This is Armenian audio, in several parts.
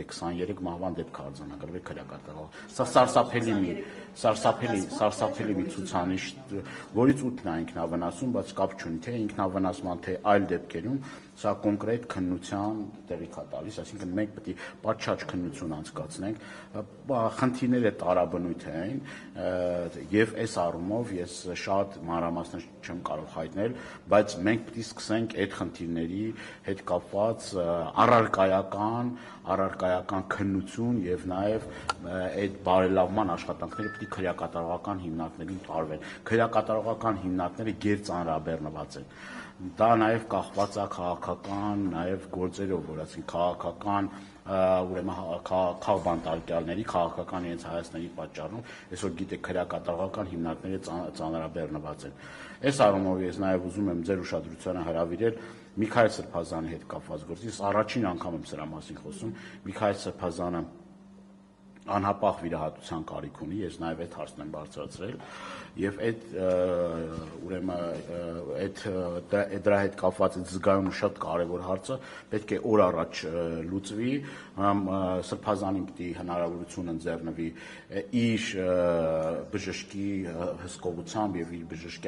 թե 23 մահվան դեպք արձանագրվել քրեակատարող։ Սա սարսափելի մի ցուցանիշ, որից 8-ն է ինքնավնասում, բայց կապ չունի թե ինքնավնասման, թե այլ դեպքերում սա կոնկրետ քննության տեղիք է տալիս, այսինքն մենք պետք է պատշաճ քննություն անցկացնենք, խնդիրները տարաբնույթ են, եւ այս առումով ես շատ մանրամասներ չեմ կարող հայտնել, բայց մենք պետք է սկսենք այդ խնդիրների հետ կապված առարկայական քննություն եւ նաեւ այդ բարելավման աշխատանքները պետք է քրեակատարողական հիմնարկներին տարվեն։ Քրեակատարողական հիմնարկները գերծանրաբեռնված են։ Դա նաև կախված է քաղաքական նաև գործերով, որ ասենք քաղաքական ուրեմն քաղբանտարկյալների, քաղաքական իրենց հայացքների պատճառով, այսօր գիտեք քրեակատարողական հիմնարկները ծանրաբեռնված են։ Այս առումով ես նաև ուզում եմ ձեր ուշադրությանը հրավիրել Միքայել Սրբազանի հետ կապված գործի, ես առաջին անգամ եմ սրա մասին խոսում, Միքայել Սրբազանը անհապաղ վիրահատության կարիք ունի, ես նաև այդ հարցն եմ բարձրացրել, եւ այդ ուրեմն դրա հետ կապված այդ զգայուն շատ կարևոր հարցը պետք է օր առաջ լուծվի, Սրբազանին պիտի հնարավորություն ընձեռնվի իր բժշկի հսկողությամբ եւ իր բժշկի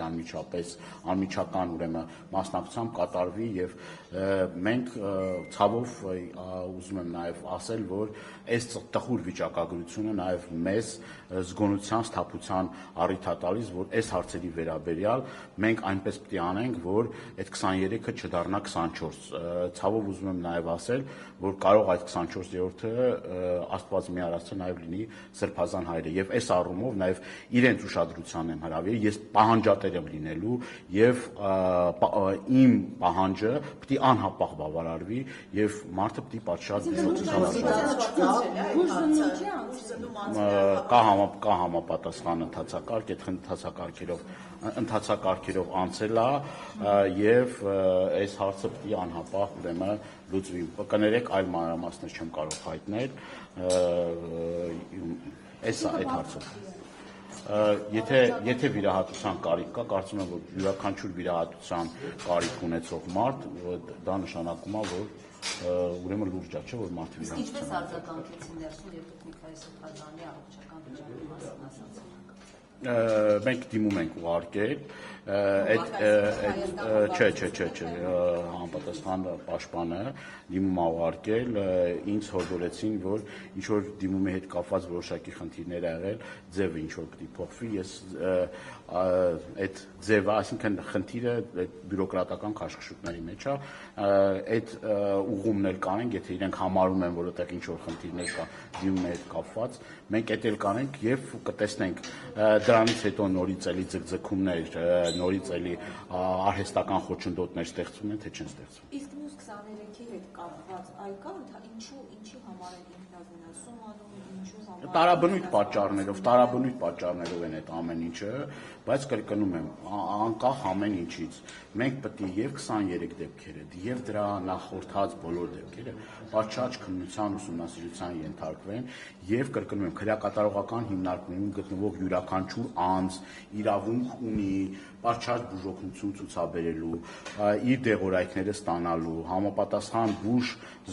անմիջական ուրեմն մասնակցությամբ կատարվի եւ մենք ցավով ուզում եմ նաեւ ասել, որ այս տխուր վիճակագրությունը նաեւ մեզ զգոնության, սթափության առիթ է տալիս, որ այս հարցերի վերաբերյալ մենք այնպես պետք է անենք, որ այդ 23-ը չդառնա 24։ Ցավով ուզում եմ նաեւ ասել, որ կարող այդ 24-րդը Աստված մի արածը նաեւ լինի Սրբազան հայրը եւ այս առումով նաեւ իրենց ուշադրությանն եմ հրավիրել, ես պահանջատեր եմ լինելու եւ իմ պահանջը պետք է անհապաղ բավարարվի եւ մարդը պետք է պատշաճ կա համապատասխան ընթացակարգ, այդ ընթացակարգերով անցել է եւ այս հարցը պետք է անհապաղ ուրեմն լուծվի։ Կներեք, այլ մանրամասներ չեմ կարող հայտնել այդ հարցով։ Եթե վիրահատության կարիք կա, կարծում եմ, որ յուրաքանչյուր վիրահատության կարիք ունեցող մարդ, դա նշանակում է, որ ուրեմն լուրջ է, չէ՞, որ մարդը վիրահատության։ Ինչպես արձագանքեցին ներսում, երբ Միքայել Սրբազանի առողջական վիճակի մասին ասացին։ Մենք դիմում ենք ուղարկել, չէ, համապատասխան պաշտպանը դիմում ուղարկել, ինձ հորդորեցին, որ ինչ որ դիմումի հետ կապված որոշակի խնդիրներ ա եղել, ձևը ինչ որ պետք է փոխվի, ես այդ ձևը, այսինքն խնդիրը բյուրոկրատական քաշքշուկների մեջ է, այդ ուղումն էլ կանենք, եթե իրենք համարում են, որ այդտեղ ինչ որ խնդիրներ կա դիմումի հետ կապված, մենք այդ էլ կանենք եւ կտեսնենք դրանից հետո նորից էլի ձգձգումներ, նորից էլի արհեստական խոչընդոտներ ստեղծվում են, թե չեն ստեղծվում։ Իսկ մյուս 23-ի հետ կապված այլ կա, ինչի համար են ինքնավնասում անում, ինչու համար։ Տարաբնույթ պատճառներով են այդ ամեն ինչը, բայց կրկնում եմ, անկախ ամեն ինչից, մենք պետք է եւ 23 դեպքերը, եւ դրա նախորդած բոլոր դեպքերը պատշաճ քննության ուսումնասիրության ենթարկվեն եւ կրկնում եմ, քրեակատարողական հիմնարկներում գտնվող յուրաքանչյուր անձ իրավունք ունի պատշաճ բուժօգնություն ցուցաբերելու, իր դեղորայքները ստանալու, համապատասխան բուժ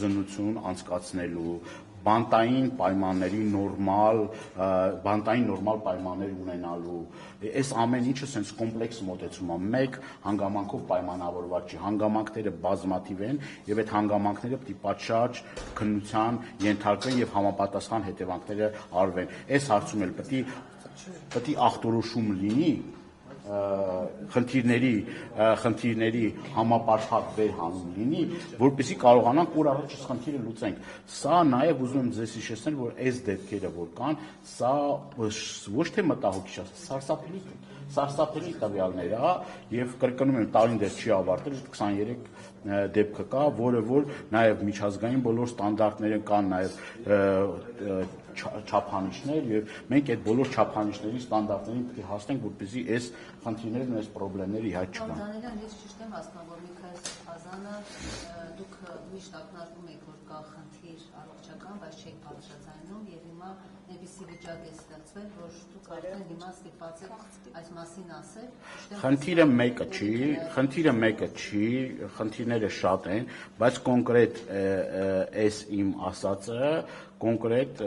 զննություն անցկացնելու, բանտային նորմալ պայմաններ ունենալու, այս ամեն ինչը sense կոմպլեքս մոտեցում է, մեկ հանգամանքով պայմանավորված չի, հանգամանքները բազմաթիվ են եւ այդ հանգամանքները պետք է պատշաճ քննության ենթարկվեն եւ համապատասխան հետևանքները արվեն։ Այս հարցում էլ պետք է ախտորոշում լինի խնդիրների համապարփակ վերհանում լինի, որպեսզի կարողանանք օր առաջ խնդիրը լուծենք։ Սա նաև ուզում եմ ձեզ հիշեցնել, որ այս դեպքերը, որ կան, սա ոչ թե մտահոգիչ է, սարսափելի տվյալներ է, եւ կրկնում եմ, տարին դեռ չի ավարտել, 23 դեպքը կա, որը որ նաև միջազգային բոլոր ստանդարտները կան, նաև չափանիշներ եւ մենք այդ բոլոր չափանիշների ստանդարտներին պետք է հասնենք, որպեսզի այս խնդիրներն ու այս խնդիրները իհայտ չկան։ Դանիելյան, ես ճիշտ եմ հասկանում, որ Միքայել Սրբազանը դուք միշտ ակնարկում եք, որ կա խնդիր առողջական, բայց չէիք բարձրացնում եւ հիմա այնպիսի վիճակ է ստեղծվել, որ դուք արդեն հիմա ստիպված եք այս մասին ասել։ Խնդիրը մեկը չի, խնդիրները շատ են, բայց կոնկրետ այս իմ ասածը կոնկրետ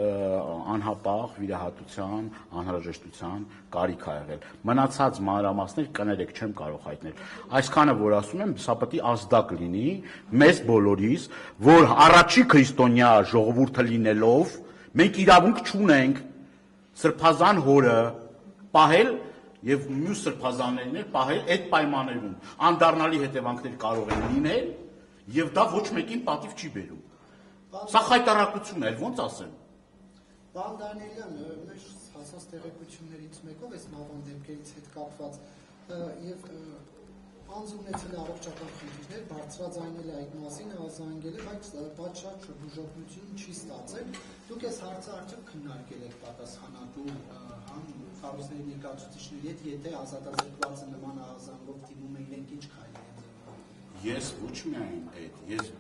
անհապաղ վիրահատության, անհրաժեշտության կարիք ա եղել։ Մնացած մանրամասներ կներեք, չեմ կարող հայտնել։ Այսքանը որ ասում եմ, սա պետք է ազդակ լինի մեզ բոլորիս, որ առաջի քրիստոնյա ժողովուրդը լինելով մենք իրավունք չունենք սրբազան հորը պահել եւ մյուս սրբազաններին պահել այդ պայմաններում։ Անդառնալի հետևանքներ կարող են լինել եւ դա ոչ մեկին պատիվ չի բերում։ Սա խայտարակություն է, ոնց ասեմ։ Պարոն Դանիելյան, մեր հասած տեղեկություններից մեկով այս մահվան դեպքերից հետ կապված եւ անձունեցել առողջական խնդիրներ, բարձրաձայնել այդ մասին, ազանգել է, բայց պատշաճ բուժօգնություն չի ստացել։ Դուք այս հարցը արդյոք քննարկել եք պատասխանատու կառույցների ներկայացուցիչների հետ, եթե ազատազրկվածը նման ահազանգով դիմում է, իրենք ինչ քայլեր են ձեռնարկում։ Ես ոչ միայն այդ, ես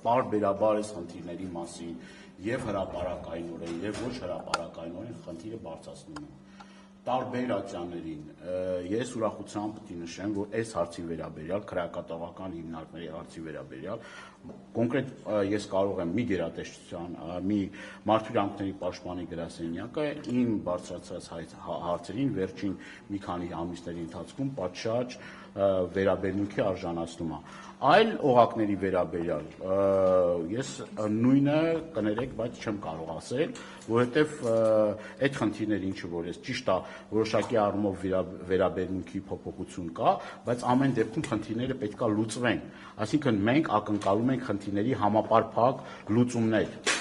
պարբերաբար այս խնդիրների մասին եւ հրապարակայնորեն եւ ոչ հրապարակայնորեն խնդիրը բարձրացնում եմ։ Տարբեր ատյաններին ես ուրախությամբ պետք է նշեմ, որ այս հարցի վերաբերյալ քրեակատողական հիմնարկների հարցի վերաբերյալ կոնկրետ ես կարող եմ մի գերատեսչության, մի մարդու իրավունքների պաշտպանի գրասենյակը իմ բարձրացած հարցերին վերջին մի քանի ամիսների ընթացքում պատշաճ վերաբերմունքի արժանացնում է։ Այլ օղակների վերաբերյալ ես նույնը կներեք, բայց չեմ կարող ասել, որովհետև այդ խնդիրները ինչը որ ես ճիշտ է, որոշակի առումով վերաբերմունքի փոփոխություն կա, բայց ամեն դեպքում խնդիրները պետք է լուծվեն։ Այսինքն մենք ակնկալում ենք խնդիրների համապարփակ լուծումներ։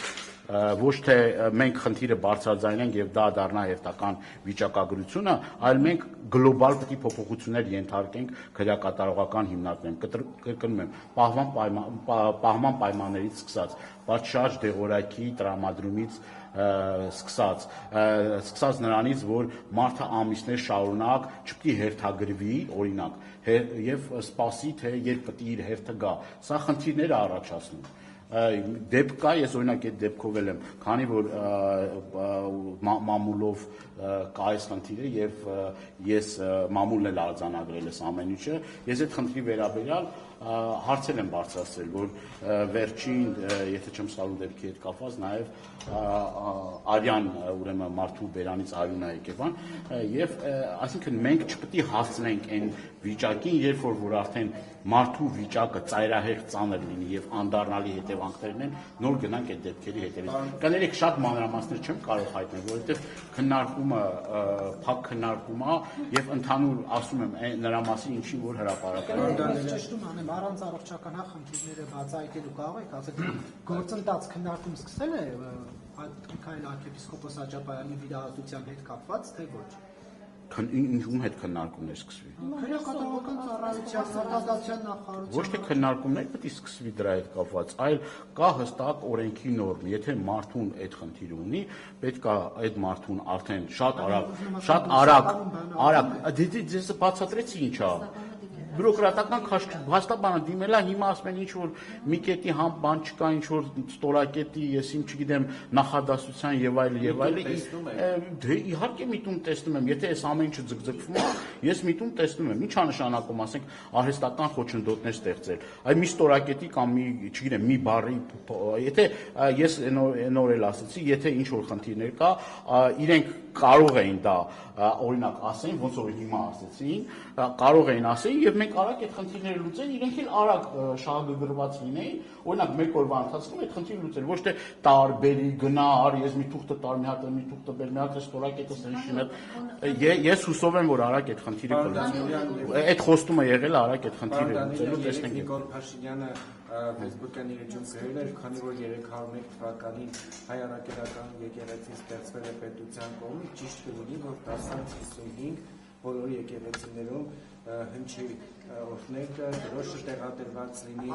Ոչ թե մենք խնդիրը բարձրաձայնենք եւ դա դառնա հերթական վիճակագրությունը, այլ մենք գլոբալ պետք է փոփոխություններ ենթարկենք քրեակատարողական հիմնարկներում։ Կրկնում եմ, պահման պայմաններից սկսած, պատշաճ դեղորայքի տրամադրումից սկսած նրանից, որ մարդը ամիսներ շարունակ չպետք է հերթագրվի, օրինակ, եւ սպասի, թե երբ պետք է իր հերթը գա։ Սա խնդիրներ է առաջացնում։ Դեպք կա, ես օրինակ այդ դեպքով եմ, քանի որ մամուլով կա այս խնդիրը եւ ես մամուլն էլ արձանագրել ես ամեն ինչը, ես այդ խնդրի վերաբերյալ հարցեր եմ բարձրացրել, որ վերջին, եթե չեմ սխալվում դեպքի հետ կապված, նաև արյան, ուրեմն մարդու բերանից արյուն է եկել, եւ այսինքն մենք չպետք է հասցնենք այն վիճակին, երբ որ արդեն մարդու վիճակը ծայրահեղ ծանր լինի եւ անդառնալի հետևանքներն են, նոր գնանք այդ դեպքերի հետևից։ Կներեք, շատ մանրամասներ չեմ կարող հայտնել, որովհետեւ քննարկումը փակ քննարկում է եւ ընդհանուր ասում եմ նրա մասին ինչին որ հրապարակել առանց առողջական խնդիրները բացահայտելու կարող եք ասել գործընթաց քննարկում սկսել է Միքայել arczepiskopos Աջապայանի վիրահատության հետ կապված թե ոչ։ Ում հետ քննարկումներ սկսվի։ Քրեակատարողական ծառայության արտադրության նախարարության։ Ոչ թե քննարկումներ պետք է սկսվի դրա հետ կապված, այլ կա հստակ օրենքի նորմ, եթե մարդուն այդ խնդիրը ունի, պետք է այդ մարդուն արդեն շատ արագ, դες բացատրեցի ինչ է։ Բյուրոկրատական քաշք հաստաբանը դիմել է, հիմա ասում են ինչ որ մի կետի բան չկա, ինչ որ ստորակետի, ես իմ չգիտեմ, նախադասության եւ այլ, դե իհարկե միտում տեսնում եմ, եթե այս ամեն ինչը ձգձգվում է, ես միտում տեսնում եմ, ի՞նչ է նշանակում, ասենք, արհեստական խոչընդոտներ ստեղծել, այ մի ստորակետի կամ մի, չգիտեմ, մի բառի, եթե ես նոր էլ ասացի, եթե ինչ որ խնդիրներ կա, իրենք կարող էին դա օրինակ ասեն, ոնց որ հիմա ասեցին, կարող էին ասեն եւ մենք արագ այդ խնդիրները լուծեն, իրենք էլ արագ շահագրգռված լինեին, օրինակ մեկ օրվա ընթացքում այդ խնդիրը լուծել, ոչ թե տարբերի գնար, ես մի թուղթը տար մի հատ, մի թուղթը բեր մի հատ, ստորակետը սրիշին հետ, ես հուսով եմ, որ արագ այդ խնդիրը կլուծվի։ Այդ խոստումը եղել է արագ այդ խնդիրը լուծելու, տեսնենք։ Նիկոլ Փաշինյանը Facebook-ին իր էջում գրել էր, քանի որ 301 թվականին հայ առաքելական եկեղեցին ստեղծվել է պետության կողմից, ճիշտ կլինի, որ 1055 բոլոր եկեղեցիներում հնչի օրհնեկը, դրոշը տեղադրված լինի